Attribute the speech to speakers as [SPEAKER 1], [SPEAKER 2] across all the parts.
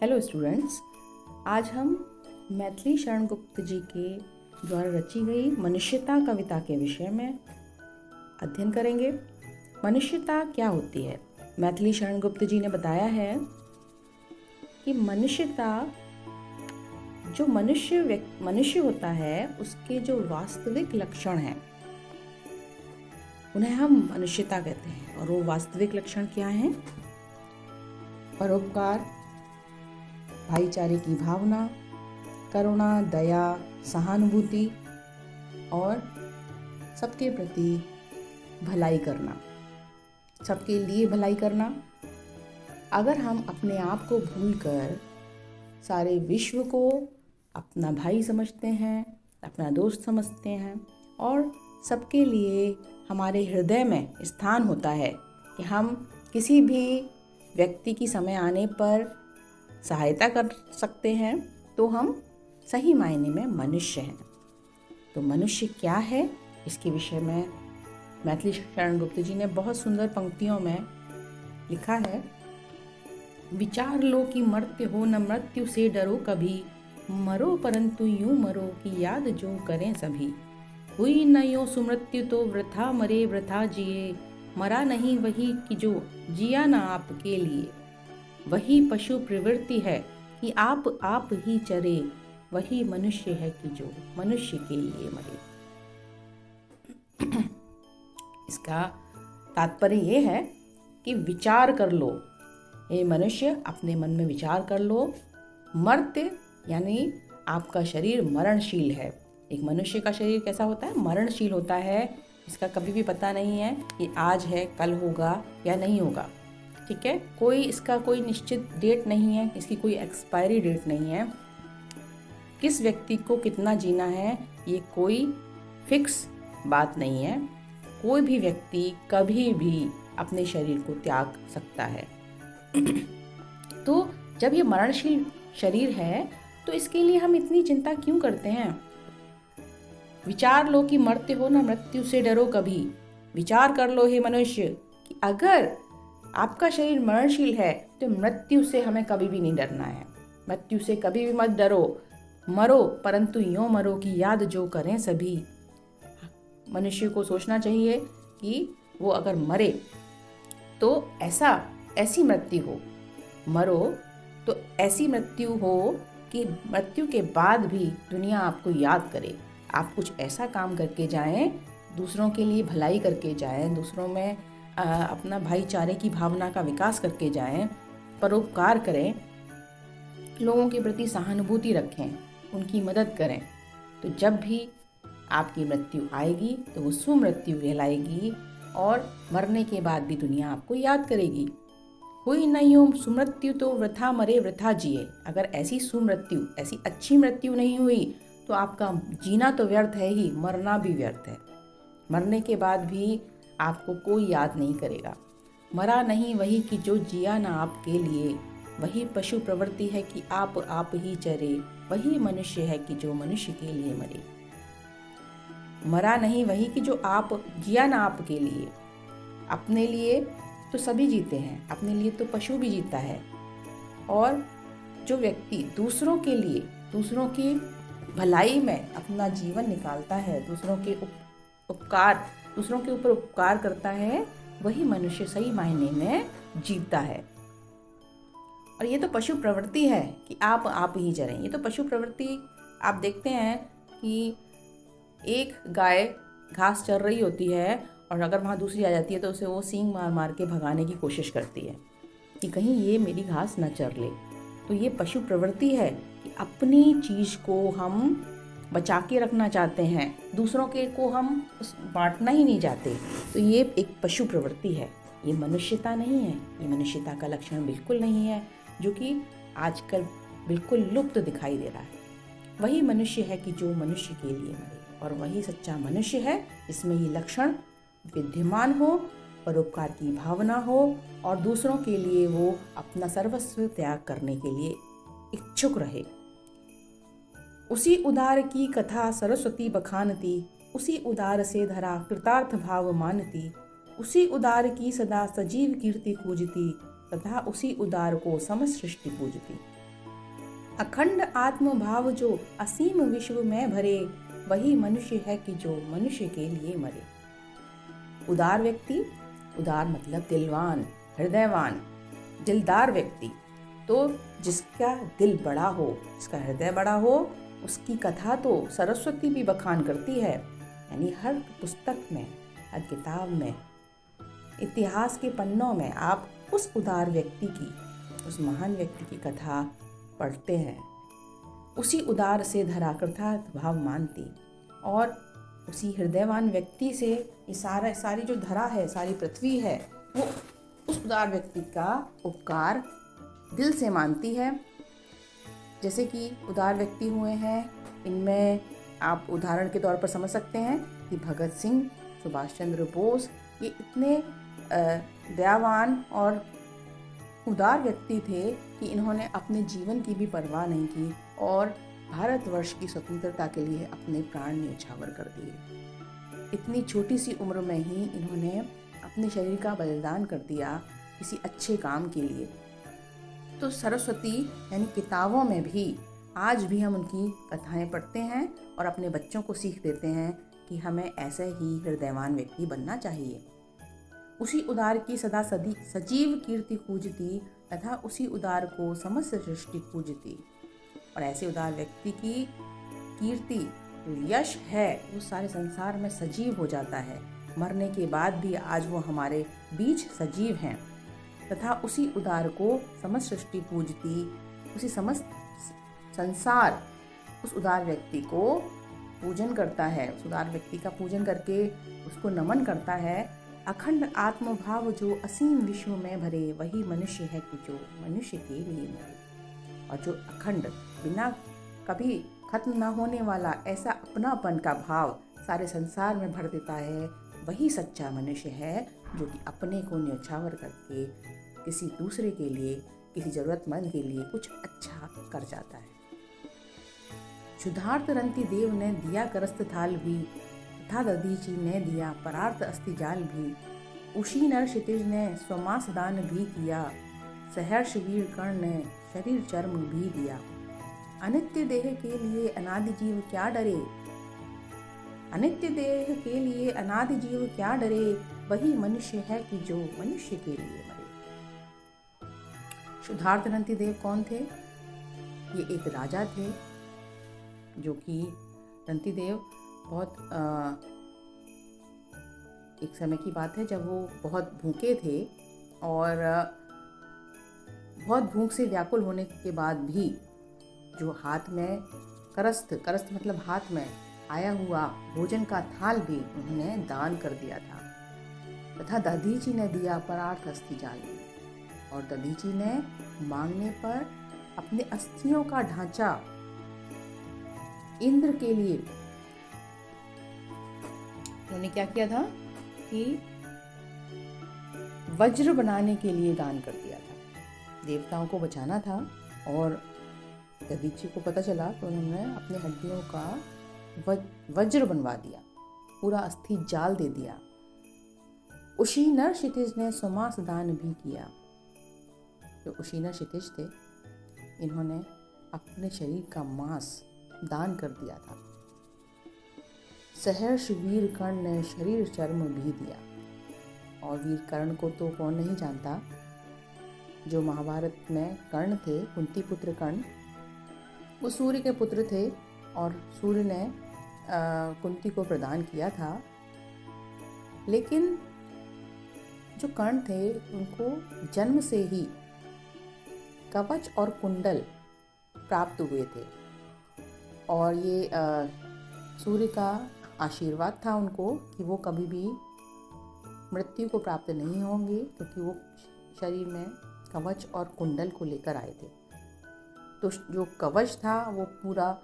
[SPEAKER 1] Hello students, आज हम मैथिली शरण गुप्त जी के द्वारा रची गई मनुष्यता कविता के विषय में अध्ययन करेंगे। मनुष्यता क्या होती है? मैथिली शरण गुप्त जी ने बताया है कि मनुष्यता जो मनुष्य होता है उसके जो वास्तविक लक्षण हैं उन्हें हम मनुष्यता कहते हैं। और वो वास्तविक लक्षण क्या हैं? परोपकार, भाईचारे की भावना, करुणा, दया, सहानुभूति और सबके प्रति भलाई करना, सबके लिए भलाई करना। अगर हम अपने आप को भूलकर सारे विश्व को अपना भाई समझते हैं, अपना दोस्त समझते हैं और सबके लिए हमारे हृदय में स्थान होता है कि हम किसी भी व्यक्ति की समय आने पर सहायता कर सकते हैं, तो हम सही मायने में मनुष्य हैं। तो मनुष्य क्या है, इसके विषय में मैथिली शरण गुप्त जी ने बहुत सुंदर पंक्तियों में लिखा है। विचार लो कि मर्त्य हो न मृत्यु से डरो कभी, मरो परंतु यूं मरो कि याद जो करें सभी। हुई न यो सुमृत्यु तो वृथा मरे वृथा जिए, मरा नहीं वही कि जो जिया न आपके लिए। वही पशु प्रवृत्ति है कि आप ही चरे, वही मनुष्य है कि जो मनुष्य के लिए मरे। इसका तात्पर्य ये है कि विचार कर लो, ये मनुष्य अपने मन में विचार कर लो। मर्त्य यानी आपका शरीर मरणशील है। एक मनुष्य का शरीर कैसा होता है? मरणशील होता है। इसका कभी भी पता नहीं है कि आज है, कल होगा या नहीं होगा। ठीक है, इसका कोई निश्चित डेट नहीं है, इसकी कोई एक्सपायरी डेट नहीं है। किस व्यक्ति को कितना जीना है ये कोई फिक्स बात नहीं है। कोई भी व्यक्ति कभी भी अपने शरीर को त्याग सकता है। तो जब ये मरणशील शरीर है तो इसके लिए हम इतनी चिंता क्यों करते हैं? विचार लो कि मरते हो ना मृत्यु से डरो कभी। विचार कर लो हे मनुष्य कि अगर आपका शरीर मरणशील है तो मृत्यु से हमें कभी भी नहीं डरना है। मृत्यु से कभी भी मत डरो, मरो परंतु यूं मरो कि याद जो करें सभी। मनुष्य को सोचना चाहिए कि वो अगर मरे तो ऐसी मृत्यु हो, मरो तो ऐसी मृत्यु हो कि मृत्यु के बाद भी दुनिया आपको याद करे। आप कुछ ऐसा काम करके जाएं, दूसरों के लिए भलाई करके जाएं, दूसरों में अपना भाईचारे की भावना का विकास करके जाएं, परोपकार करें, लोगों के प्रति सहानुभूति रखें, उनकी मदद करें। तो जब भी आपकी मृत्यु आएगी तो वो सुमृत्यु कहलाएगी और मरने के बाद भी दुनिया आपको याद करेगी। हुई न यूं सुमृत्यु तो वृथा मरे वृथा जिए। अगर ऐसी सुमृत्यु, ऐसी अच्छी मृत्यु नहीं हुई तो आपका जीना तो व्यर्थ है ही, मरना भी व्यर्थ है। मरने के बाद भी आपको कोई याद नहीं करेगा। मरा नहीं वही कि जो जिया ना आपके लिए, वही पशु प्रवृत्ति है कि आप ही चरे, वही मनुष्य है कि जो मनुष्य के लिए मरे। मरा नहीं वही कि जो आप जिया ना आपके लिए। अपने लिए तो सभी जीते हैं, अपने लिए तो पशु भी जीता है। और जो व्यक्ति दूसरों के लिए, दूसरों की भलाई में अपना जीवन निकालता है, दूसरों के ऊपर उपकार करता है, वही मनुष्य सही मायने में जीता है। और ये तो पशु प्रवृत्ति है कि आप ही चरें। ये तो पशु प्रवृत्ति आप देखते हैं कि एक गाय घास चर रही होती है और अगर वहाँ दूसरी आ जाती है तो उसे वो सींग मार मार के भगाने की कोशिश करती है कि कहीं ये मेरी घास न चर ले। तो ये पशु प्रवृत्ति है कि अपनी चीज़ को हम बचा के रखना चाहते हैं, दूसरों के को हम बांटना ही नहीं चाहते। तो ये एक पशु प्रवृत्ति है, ये मनुष्यता नहीं है। ये मनुष्यता का लक्षण बिल्कुल नहीं है, जो कि आजकल बिल्कुल लुप्त दिखाई दे रहा है। वही मनुष्य है कि जो मनुष्य के लिए मरे, और वही सच्चा मनुष्य है जिसमें ये लक्षण विद्यमान हो, परोपकार की भावना हो और दूसरों के लिए वो अपना सर्वस्व त्याग करने के लिए इच्छुक रहे। उसी उदार की कथा सरस्वती बखानती, उसी उदार से धरा कृतार्थ भाव मानती, उसी उदार की सदा सजीव कीर्ति पूजती, तथा उसी उदार को समस्त सृष्टि पूजती। अखंड आत्म भाव जो असीम विश्व में भरे, वही मनुष्य है कि जो मनुष्य के लिए मरे। उदार व्यक्ति, उदार मतलब दिलवान, हृदयवान, दिलदार व्यक्ति, तो जिसका दिल बड़ा हो, जिसका हृदय बड़ा हो, उसकी कथा तो सरस्वती भी बखान करती है। यानी हर पुस्तक में, हर किताब में, इतिहास के पन्नों में आप उस उदार व्यक्ति की, उस महान व्यक्ति की कथा पढ़ते हैं। उसी उदार से धरा कृतार्थ भाव मानती, और उसी हृदयवान व्यक्ति से ये सारी जो धरा है, सारी पृथ्वी है, वो उस उदार व्यक्ति का उपकार दिल से मानती है। जैसे कि उदार व्यक्ति हुए हैं, इनमें आप उदाहरण के तौर पर समझ सकते हैं कि भगत सिंह, सुभाष चंद्र बोस, ये इतने दयावान और उदार व्यक्ति थे कि इन्होंने अपने जीवन की भी परवाह नहीं की और भारतवर्ष की स्वतंत्रता के लिए अपने प्राण न्यौछावर कर दिए। इतनी छोटी सी उम्र में ही इन्होंने अपने शरीर का बलिदान कर दिया किसी अच्छे काम के लिए। तो सरस्वती यानी किताबों में भी आज भी हम उनकी कथाएं पढ़ते हैं और अपने बच्चों को सीख देते हैं कि हमें ऐसे ही हृदयवान व्यक्ति बनना चाहिए। उसी उदार की सदा सजीव कीर्ति पूजती तथा उसी उदार को समस्त सृष्टि पूजती। और ऐसे उदार व्यक्ति की कीर्ति, यश है, वो सारे संसार में सजीव हो जाता है। मरने के बाद भी आज वो हमारे बीच सजीव हैं। तथा उसी उदार को समस्त सृष्टि पूजती, उसी समस्त संसार उस उदार व्यक्ति को पूजन करता है, उस उदार व्यक्ति का पूजन करके उसको नमन करता है। अखंड आत्मभाव जो असीम विश्व में भरे, वही मनुष्य है कि जो मनुष्य के लिए मरे। और जो अखंड, बिना कभी खत्म ना होने वाला ऐसा अपनापन का भाव सारे संसार में भर देता है, वही सच्चा मनुष्य है जो कि अपने को न्यौछावर करके किसी दूसरे के लिए, किसी जरूरतमंद के लिए कुछ अच्छा कर जाता है। क्षुधार्त रंति देव ने दिया करस्त थाल भी, तथा दधीचि ने दिया परार्थ अस्ति जाल भी। उसी नर क्षितिज ने स्वमास दान भी किया, सहर्ष वीर कर्ण ने शरीर चर्म भी दिया। अनित्य देह के लिए अनादि जीव क्या डरे, अनित्य देह के लिए अनादि जीव क्या डरे, वही मनुष्य है कि जो मनुष्य के लिए मरे। क्षुधार्त रंति देव कौन थे? ये एक राजा थे, जो कि रंति देव बहुत एक समय की बात है जब वो बहुत भूखे थे और बहुत भूख से व्याकुल होने के बाद भी जो हाथ में करस्त मतलब हाथ में आया हुआ भोजन का थाल भी उन्होंने दान कर दिया था। तथा दधीचि ने दिया परार्थ अस्थि जाल, और दधीचि ने मांगने पर अपने अस्थियों का ढांचा इंद्र के लिए, उन्होंने क्या किया था कि वज्र बनाने के लिए दान कर दिया था। देवताओं को बचाना था और दधीचि को पता चला तो उन्होंने अपने हड्डियों का वज्र बनवा दिया, पूरा अस्थि जाल दे दिया। उशीनर क्षितिज ने स्वमास दान भी किया। जो उशीनर क्षितिज थे, इन्होंने अपने शरीर का मांस दान कर दिया था। सहर्ष वीर कर्ण ने शरीर चर्म भी दिया। और वीर कर्ण को तो कौन नहीं जानता, जो महाभारत में कर्ण थे, कुंती पुत्र कर्ण, वो सूर्य के पुत्र थे और सूर्य ने कुंती को प्रदान किया था। लेकिन जो कर्ण थे, उनको जन्म से ही कवच और कुंडल प्राप्त हुए थे, और ये सूर्य का आशीर्वाद था उनको कि वो कभी भी मृत्यु को प्राप्त नहीं होंगे, क्योंकि वो शरीर में कवच और कुंडल को लेकर आए थे। तो जो कवच था वो पूरा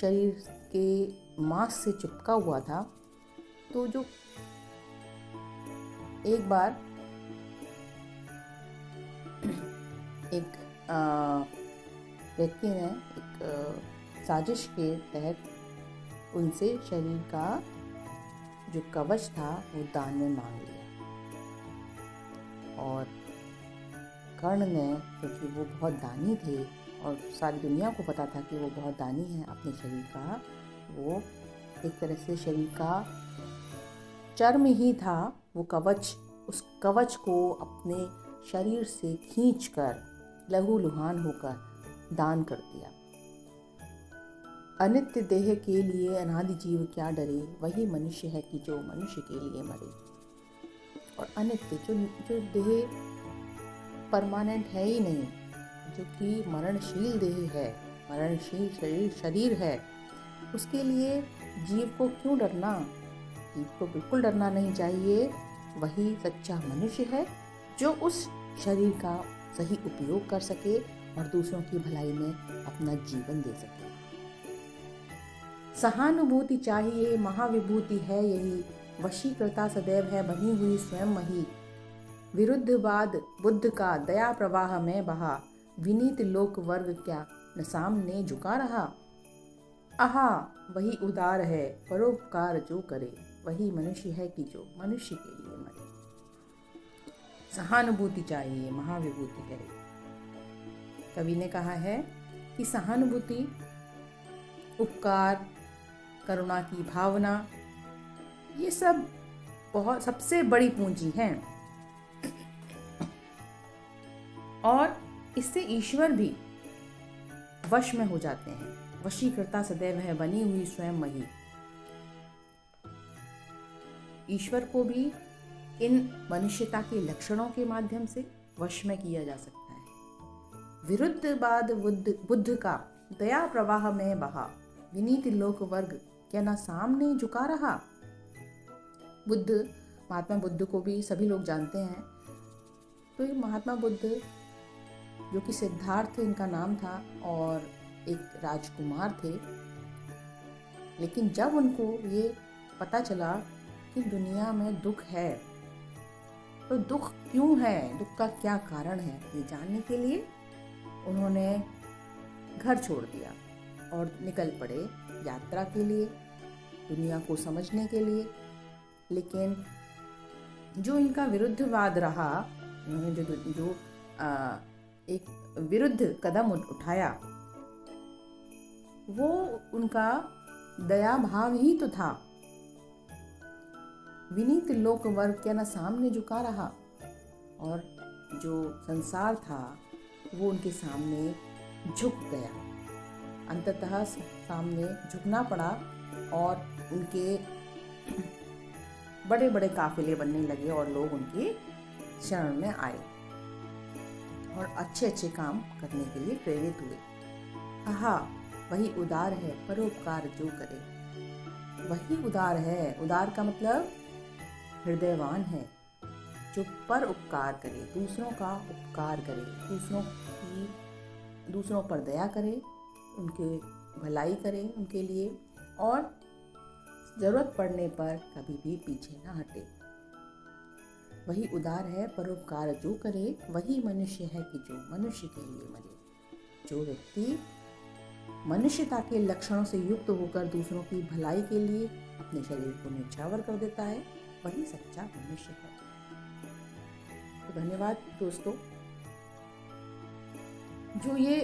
[SPEAKER 1] शरीर के मांस से चिपका हुआ था। तो जो एक बार एक व्यक्ति ने एक साजिश के तहत उनसे शरीर का जो कवच था वो दान में मांग लिया, और कर्ण ने, क्योंकि वो बहुत दानी थे, और सारी दुनिया को पता था कि वो बहुत दानी है अपने शरीर का। वो एक तरह से शरीर का चर्म ही था, वो कवच, उस कवच को अपने शरीर से खींचकर लहूलुहान होकर दान कर दिया। अनित्य देह के लिए अनादि जीव क्या डरे, वही मनुष्य है कि जो मनुष्य के लिए मरे। और अनित्य जो देह परमानेंट है ही नहीं, जो कि मरणशील देह है, मरणशील शरीर है, उसके लिए जीव को क्यों डरना। जीव को बिल्कुल डरना नहीं चाहिए। वही सच्चा मनुष्य है जो उस शरीर का सही उपयोग कर सके और दूसरों की भलाई में अपना जीवन दे सके। सहानुभूति चाहिए, महाविभूति है यही, वशीकृता सदैव है बनी हुई स्वयं मही। विरुद्धवाद बुद्ध का दया प्रवाह में बहा, विनीत लोक वर्ग क्या न सामने झुका रहा। आहा वही उदार है परोपकार जो करे, वही मनुष्य है कि जो मनुष्य के लिए मरे। सहानुभूति चाहिए, महाविभूति है। कवि ने कहा है कि सहानुभूति, उपकार, करुणा की भावना, ये सब बहुत सबसे बड़ी पूंजी है और इससे ईश्वर भी वश में हो जाते हैं। वशीकृता सदैव है बनी हुई स्वयं मही। ईश्वर को भी इन मनुष्यता के लक्षणों के माध्यम से वश में किया जा सकता है। विरुद्धवाद बुद्ध का दया प्रवाह में बहा, विनीत लोक वर्ग क्या ना सामने झुका रहा। बुद्ध, महात्मा बुद्ध को भी सभी लोग जानते हैं। तो ये महात्मा बुद्ध, जो कि सिद्धार्थ इनका नाम था और एक राजकुमार थे, लेकिन जब उनको ये पता चला कि दुनिया में दुख है, तो दुख क्यों है, दुख का क्या कारण है, ये जानने के लिए उन्होंने घर छोड़ दिया और निकल पड़े यात्रा के लिए, दुनिया को समझने के लिए। लेकिन जो इनका विरुद्धवाद रहा, उन्होंने जो एक विरुद्ध कदम उठाया, वो उनका दया भाव ही तो था। विनीत लोक वर्ग क्या ना सामने झुका रहा, और जो संसार था वो उनके सामने झुक गया। अंततः सामने झुकना पड़ा और उनके बड़े बड़े काफिले बनने लगे और लोग उनके शरण में आए और अच्छे अच्छे काम करने के लिए प्रेरित हुए। आहा वही उदार है परोपकार जो करे। वही उदार है, उदार का मतलब हृदयवान है, जो पर उपकार करे, दूसरों का उपकार करे, दूसरों पर दया करे, उनके भलाई करे उनके लिए, और ज़रूरत पड़ने पर कभी भी पीछे ना हटे। वही उदार है परोपकार जो करे, वही मनुष्य है कि जो मनुष्य के लिए मरे। जो व्यक्ति मनुष्यता के लक्षणों से युक्त होकर दूसरों की भलाई के लिए अपने शरीर को न्यौछावर कर देता है, वही सच्चा मनुष्य है। तो धन्यवाद दोस्तों। जो ये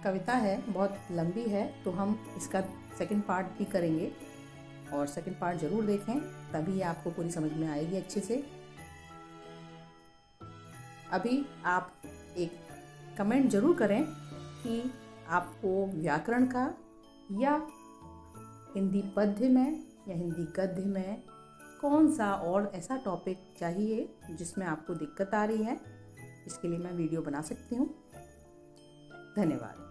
[SPEAKER 1] कविता है बहुत लंबी है, तो हम इसका सेकंड पार्ट भी करेंगे, और सेकंड पार्ट ज़रूर देखें, तभी आपको पूरी समझ में आएगी अच्छे से। अभी आप एक कमेंट ज़रूर करें कि आपको व्याकरण का या हिंदी पद्य में या हिंदी गद्य में कौन सा और ऐसा टॉपिक चाहिए जिसमें आपको दिक्कत आ रही है। इसके लिए मैं वीडियो बना सकती हूँ। धन्यवाद।